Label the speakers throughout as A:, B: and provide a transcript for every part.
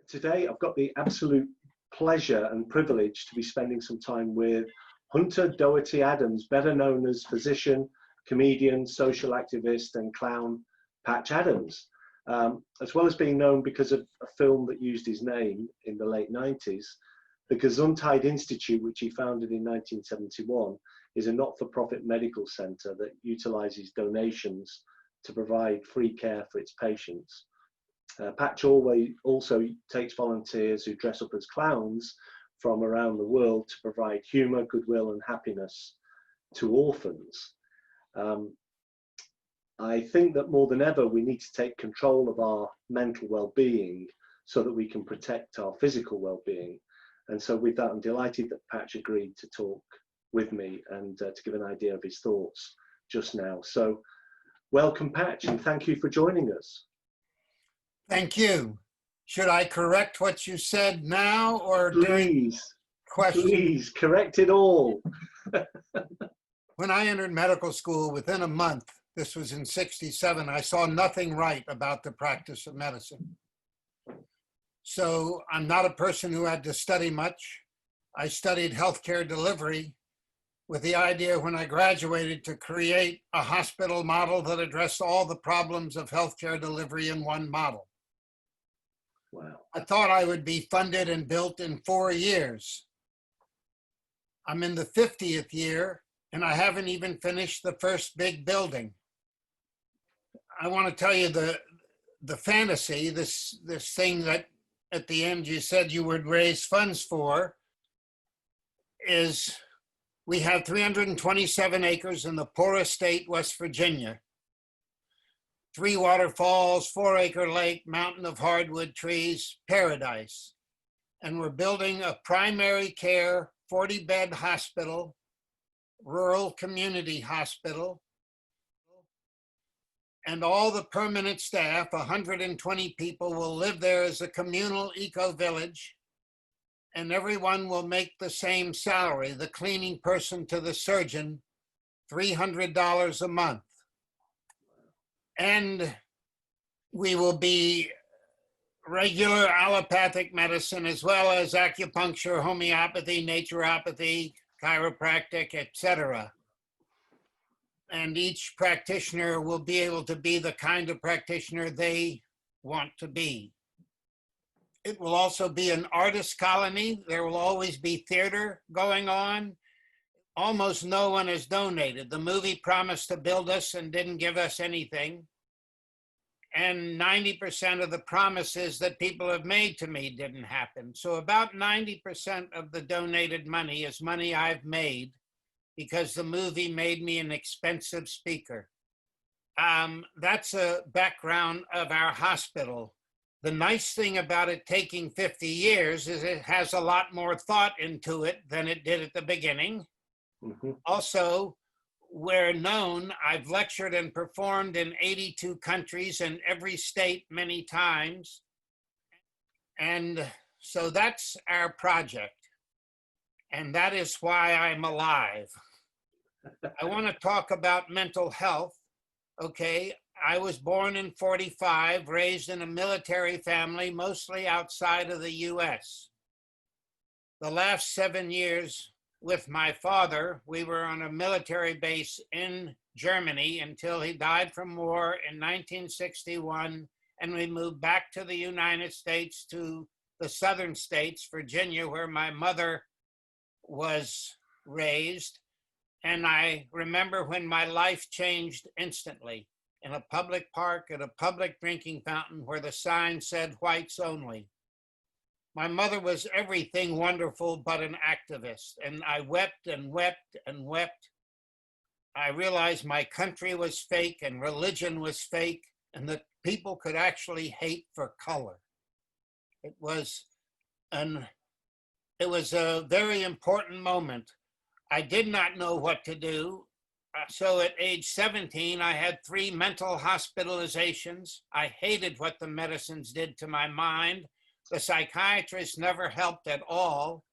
A: Today, I've got the absolute pleasure and privilege to be spending some time with Hunter Doherty Adams, better known as physician, comedian, social activist, and clown Patch Adams, as well as being known because of a film that used his name in the late 90s. The Gesundheit Institute, which he founded in 1971, is a not-for-profit medical center that utilizes donations to provide free care for its patients. Patch also takes volunteers who dress up as clowns from around the world to provide humor, goodwill, and happiness to orphans. I think that more than ever, we need to take control of our mental well-being so that we can protect our physical well-being. And so with that, I'm delighted that Patch agreed to talk with me and to give an idea of his thoughts just now. So welcome, Patch, and thank you for joining us.
B: Thank you. Should I correct what you said now or during questions?
A: Please, correct it all.
B: When I entered medical school, within a month, this was in '67, I saw nothing right about the practice of medicine. So I'm not a person who had to study much. I studied healthcare delivery with the idea when I graduated to create a hospital model that addressed all the problems of healthcare delivery in one model.
A: Wow.
B: I thought I would be funded and built in 4 years. I'm in the 50th year and I haven't even finished the first big building. I want to tell you the fantasy, this thing that at the end you said you would raise funds for, is we have 327 acres in the poorest state, West Virginia. 3 waterfalls, 4-acre lake, mountain of hardwood trees, paradise. And we're building a primary care 40-bed hospital, rural community hospital, and all the permanent staff, 120 people, will live there as a communal eco-village, and everyone will make the same salary, the cleaning person to the surgeon, $300 a month. And we will be regular allopathic medicine as well as acupuncture, homeopathy, naturopathy, chiropractic, etc. And each practitioner will be able to be the kind of practitioner they want to be. It will also be an artist colony. There will always be theater going on. Almost no one has donated. The movie promised to build us and didn't give us anything. And 90% of the promises that people have made to me didn't happen. So about 90% of the donated money is money I've made because the movie made me an expensive speaker. That's a background of our hospital. The nice thing about it taking 50 years is it has a lot more thought into it than it did at the beginning. Mm-hmm. Also, we're known, I've lectured and performed in 82 countries and every state many times. And so that's our project. And that is why I'm alive. I want to talk about mental health. Okay, I was born in '45, raised in a military family, mostly outside of the US. The last 7 years with my father, we were on a military base in Germany until he died from war in 1961, and we moved back to the United States, to the southern states, Virginia, where my mother was raised. And I remember when my life changed instantly in a public park at a public drinking fountain where the sign said whites only. My mother was everything wonderful but an activist, and I wept and wept and wept. I realized my country was fake and religion was fake and that people could actually hate for color. It was a very important moment. I did not know what to do. So at age 17, I had 3 mental hospitalizations. I hated what the medicines did to my mind. The psychiatrist never helped at all.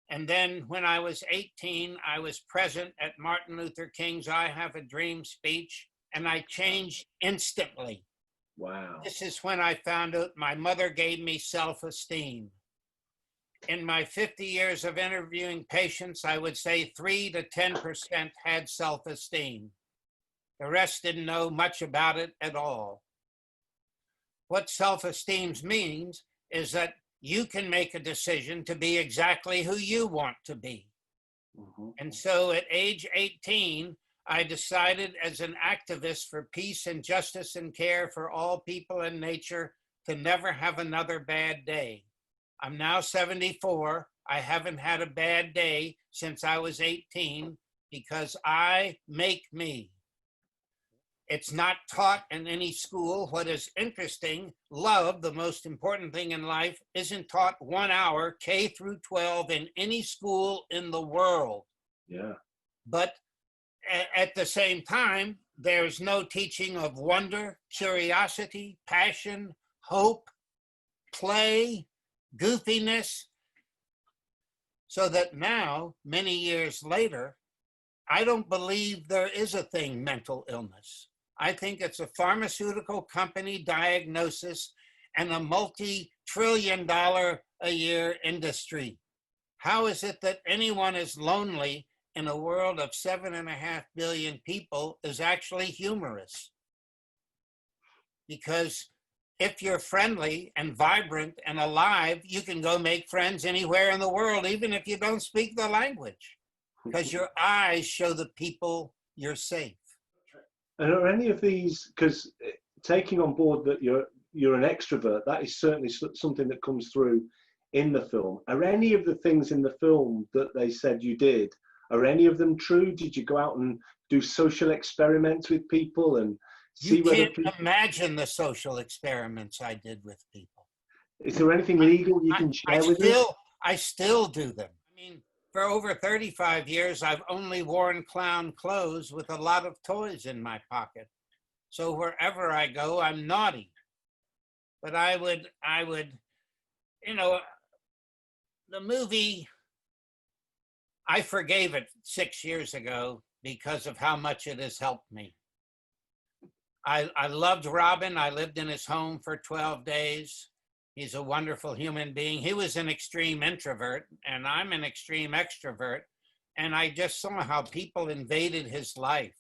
B: And then when I was 18, I was present at Martin Luther King's I Have a Dream speech, and I changed instantly.
A: Wow.
B: This is when I found out my mother gave me self-esteem. In my 50 years of interviewing patients, I would say 3 to 10% had self-esteem. The rest didn't know much about it at all. What self-esteem means is that you can make a decision to be exactly who you want to be.
A: Mm-hmm.
B: And so at age 18, I decided as an activist for peace and justice and care for all people and nature to never have another bad day. I'm now 74. I haven't had a bad day since I was 18 because I make me. It's not taught in any school. What is interesting, love, the most important thing in life, isn't taught 1 hour K through 12 in any school in the world.
A: Yeah.
B: But at the same time, there's no teaching of wonder, curiosity, passion, hope, play, goofiness. So that now, many years later, I don't believe there is a thing, mental illness. I think it's a pharmaceutical company diagnosis and a multi-trillion-dollar-a-year industry. How is it that anyone is lonely in a world of 7.5 billion people is actually humorous? Because if you're friendly and vibrant and alive, you can go make friends anywhere in the world, even if you don't speak the language, because your eyes show the people you're safe.
A: And are any of these, because taking on board that you're an extrovert, that is certainly something that comes through in the film. Are any of the things in the film that they said you did, are any of them true? Did you go out and do social experiments with people and see whether
B: You can't imagine the social experiments I did with people.
A: Is there anything legal you can share with us?
B: I still do them. I mean, for over 35 years, I've only worn clown clothes with a lot of toys in my pocket. So wherever I go, I'm naughty. But I would, you know, the movie, I forgave it 6 years ago because of how much it has helped me. I loved Robin. I lived in his home for 12 days. He's a wonderful human being. He was an extreme introvert, and I'm an extreme extrovert. And I just saw how people invaded his life.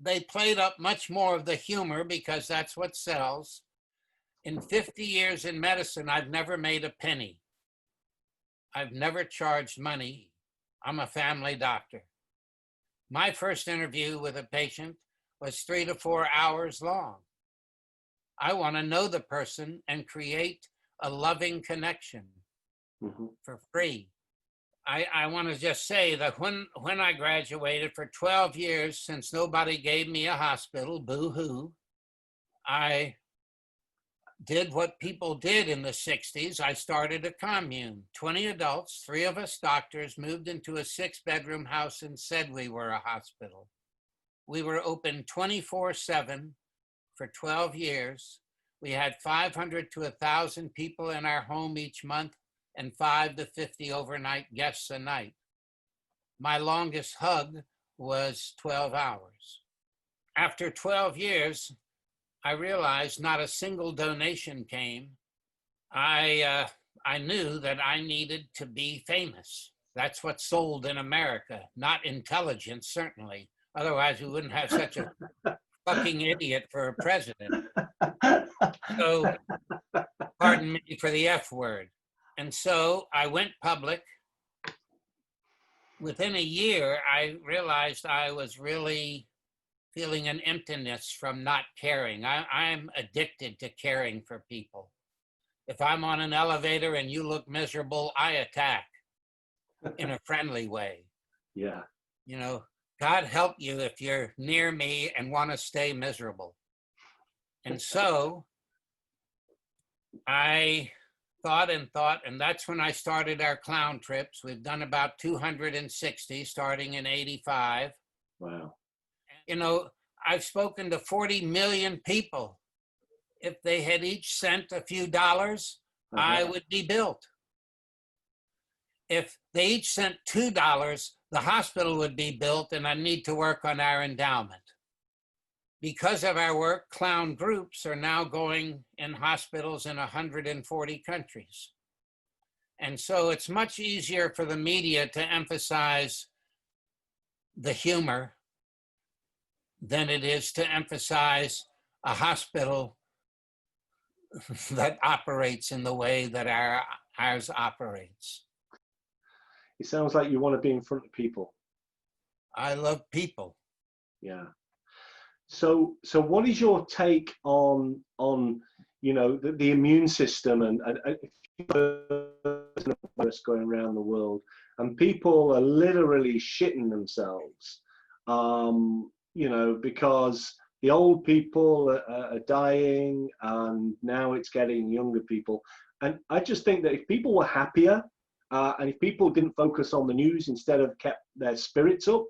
B: They played up much more of the humor because that's what sells. In 50 years in medicine, I've never made a penny. I've never charged money. I'm a family doctor. My first interview with a patient was 3 to 4 hours long. I want to know the person and create a loving connection for free. I want to just say that when I graduated for 12 years, since nobody gave me a hospital, boo-hoo, I did what people did in the 60s. I started a commune. 20 adults, 3 of us doctors, moved into a 6-bedroom house and said we were a hospital. We were open 24/7 for 12 years. We had 500 to 1,000 people in our home each month and 5 to 50 overnight guests a night. My longest hug was 12 hours. After 12 years, I realized not a single donation came. I knew that I needed to be famous. That's what sold in America, not intelligence, certainly. Otherwise, we wouldn't have such a fucking idiot for a president. So, pardon me for the F word. And so I went public. Within a year, I realized I was really feeling an emptiness from not caring. I'm addicted to caring for people. If I'm on an elevator and you look miserable, I attack in a friendly way.
A: Yeah.
B: You know, God help you if you're near me and want to stay miserable. And so I thought, and that's when I started our clown trips. We've done about 260 starting in 85.
A: Wow.
B: You know, I've spoken to 40 million people. If they had each sent a few dollars, I would be built. If they each sent $2, the hospital would be built and I need to work on our endowment. because of our work, clown groups are now going in hospitals in 140 countries. And so it's much easier for the media to emphasize the humor than it is to emphasize a hospital that operates in the way that ours operates.
A: It sounds like you want to be in front of people.
B: I love people.
A: Yeah. So what is your take on the immune system and virus going around the world, and people are literally shitting themselves, because the old people are dying, and now it's getting younger people. And I just think that if people were happier, and if people didn't focus on the news, instead of kept their spirits up,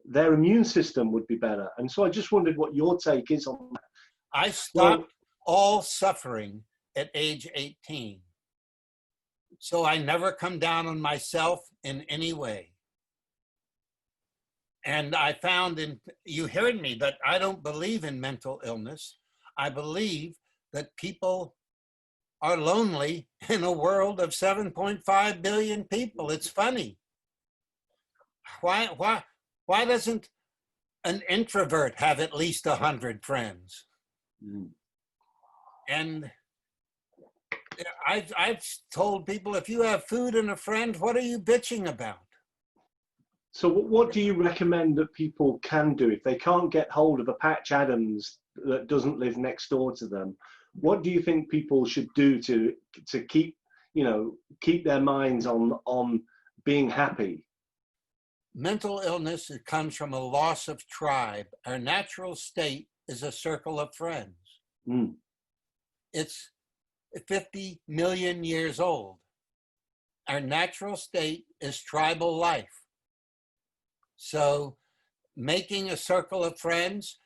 A: their immune system would be better. And so I just wondered what your take is on that.
B: I stopped all suffering at age 18. So I never come down on myself in any way. And I found you heard me, that I don't believe in mental illness. I believe that people are lonely in a world of 7.5 billion people. It's funny. Why doesn't an introvert have at least 100 friends?
A: Mm.
B: And I've told people, if you have food and a friend, what are you bitching about?
A: So what do you recommend that people can do if they can't get hold of a Patch Adams that doesn't live next door to them? What do you think people should do to keep their minds on being happy?
B: Mental illness, it comes from a loss of tribe. Our natural state is a circle of friends.
A: Mm.
B: It's 50 million years old. Our natural state is tribal life. So making a circle of friends.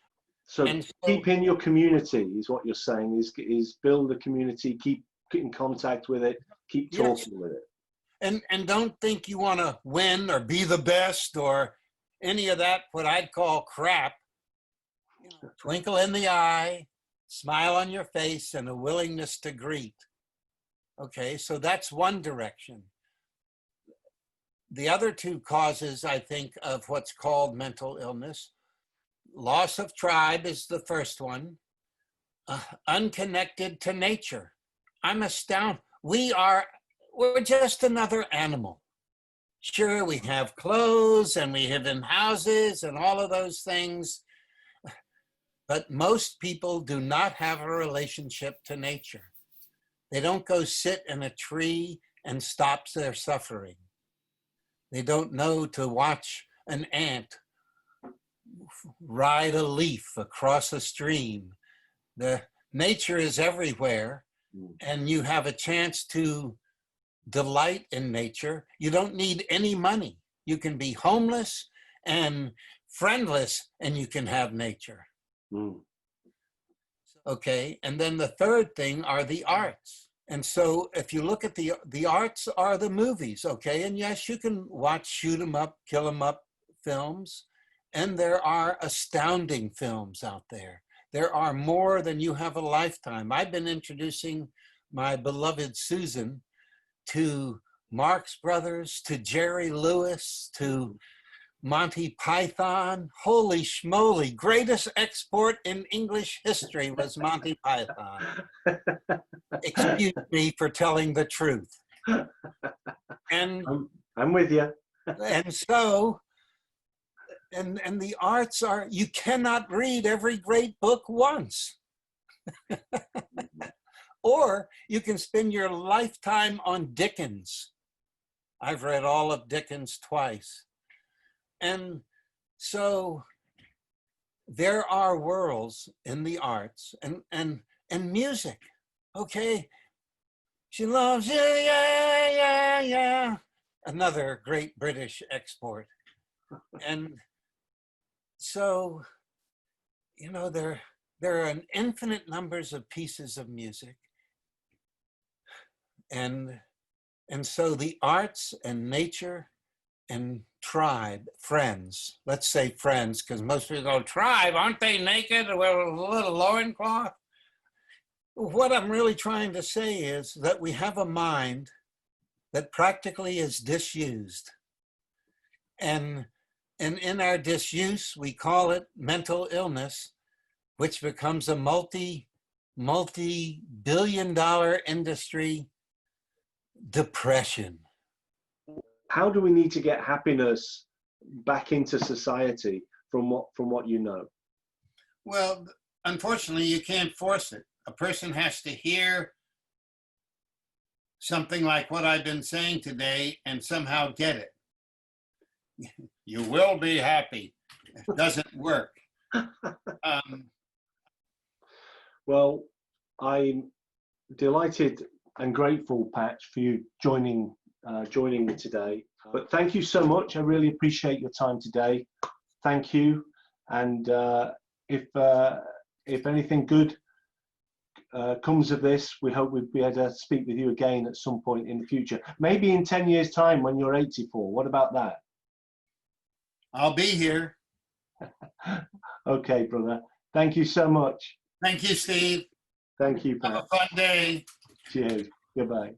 A: So keep in your community is what you're saying, is build a community, keep in contact with it, keep talking with it.
B: And don't think you want to win or be the best or any of that, what I'd call crap. Twinkle in the eye, smile on your face, and a willingness to greet. Okay, so that's one direction. The other two causes, I think, of what's called mental illness, loss of tribe is the first one, unconnected to nature. I'm astounded. We're just another animal. Sure, we have clothes and we live in houses and all of those things, but most people do not have a relationship to nature. They don't go sit in a tree and stop their suffering. They don't know to watch an ant ride a leaf across a stream. The nature is everywhere, and you have a chance to delight in nature. You don't need any money. You can be homeless and friendless, and you can have nature.
A: Mm.
B: Okay, and then the third thing are the arts. And so if you look at the arts are the movies, okay? And yes, you can watch shoot 'em up, kill 'em up films, and there are astounding films out there. There are more than you have a lifetime. I've been introducing my beloved Susan to Marx Brothers, to Jerry Lewis, to Monty Python. Holy schmoly, greatest export in English history was Monty Python. Excuse me for telling the truth. And
A: I'm with you.
B: and so, and the arts are, you cannot read every great book once. Or you can spend your lifetime on Dickens. I've read all of Dickens twice. And so there are worlds in the arts and music. Okay, she loves you, yeah, yeah, yeah. Another great British export. And so, there are an infinite numbers of pieces of music. And so the arts and nature and tribe, friends. Let's say friends, because most people go, tribe, aren't they naked with a little loincloth? What I'm really trying to say is that we have a mind that practically is disused. And in our disuse, we call it mental illness, which becomes a multi-billion-dollar industry, depression.
A: How do we need to get happiness back into society from what you know?
B: Well, unfortunately, you can't force it. A person has to hear something like what I've been saying today and somehow get it. You will be happy. It doesn't work.
A: Well, I'm delighted and grateful, Patch, for you joining me today. But thank you so much. I really appreciate your time today. Thank you. And if anything good comes of this, we hope we'll be able to speak with you again at some point in the future. Maybe in 10 years' time when you're 84. What about that?
B: I'll be here.
A: Okay, brother. Thank you so much.
B: Thank you, Steve.
A: Thank you, Pat.
B: Have a fun day.
A: Cheers. Goodbye.